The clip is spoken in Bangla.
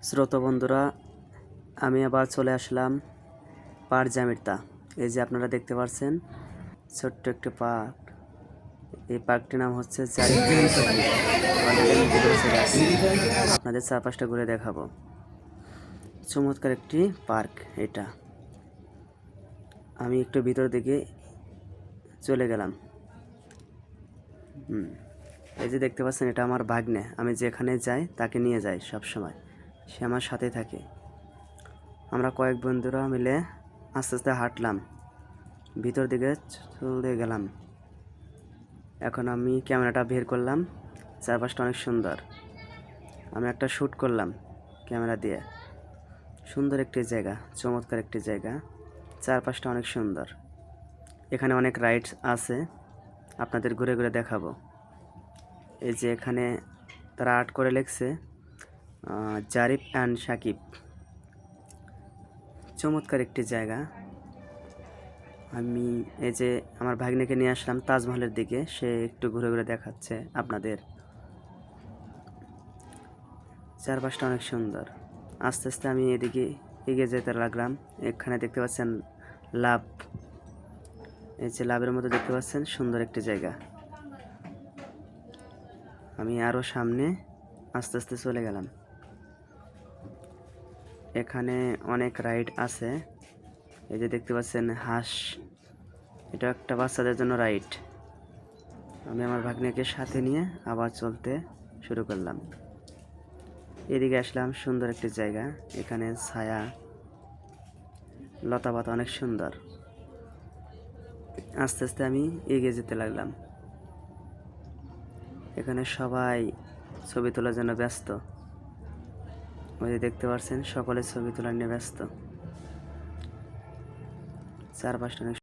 শ্রোতা বন্ধুরা, আমি আবার চলে আসলাম পার্ক জামিরতা। এই যে আপনারা দেখতে পাচ্ছেন ছোট্ট একটি পার্ক। এই পার্কটির নাম হচ্ছে জারিফ অ্যান্ড সাকিব। অলরেডি আমি ভিতরে চলে আসছি, আপনাদের চারপাশটা ঘুরে দেখাবো। চমৎকার একটি পার্ক এটা। আমি একটু ভিতর দিকে চলে গেলাম। এই যে দেখতে পাচ্ছেন, এটা আমার ভাগ্নে। আমি যেখানে যাই তাকে নিয়ে যাই সব সময়, সে আমার সাথে থাকে। আমরা কয়েক বন্ধুরা মিলে আস্তে আস্তে হাঁটলাম, ভিতর দিকে চলে গেলাম। এখন আমি ক্যামেরাটা বের করলাম, চারপাশটা অনেক সুন্দর। আমি একটা শ্যুট করলাম ক্যামেরা দিয়ে। সুন্দর একটি জায়গা, চমৎকার একটি জায়গা, চারপাশটা অনেক সুন্দর। এখানে অনেক রাইডস আছে, আপনাদের ঘুরে ঘুরে দেখাবো। এই যে এখানে তারা আর্ট করে লিখছে জারিফ অ্যান্ড সাকিব। চমৎকার একটি জায়গা। আমি এই যে আমার ভাগ্নেকে নিয়ে আসলাম তাজমহলের দিকে, সে একটু ঘুরে ঘুরে দেখাচ্ছে আপনাদের। চারপাশটা অনেক সুন্দর। আস্তে আস্তে আমি এদিকে এগিয়ে যেতে লাগলাম। এখানে দেখতে পাচ্ছেন লাভ, এই যে লাভের মতো দেখতে পাচ্ছেন, সুন্দর একটি জায়গা। আমি আরও সামনে আস্তে আস্তে চলে গেলাম। এখানে অনেক রাইড আছে। এই যে দেখতে পাচ্ছেন হাঁস, এটা একটা বাচ্চাদের জন্য রাইড। আমি আমার ভাগ্নেকে সাথে নিয়ে আবার চলতে শুরু করলাম। এদিকে আসলাম, সুন্দর একটি জায়গা। এখানে ছায়া, লতা পাতা অনেক সুন্দর। আস্তে আস্তে আমি এগিয়ে যেতে লাগলাম। এখানে সবাই ছবি তোলার জন্য ব্যস্ত। ওই যে দেখতে পাচ্ছেন, সকলে ছবি তোলা নিয়ে ব্যস্ত। চারপাশটা অনেক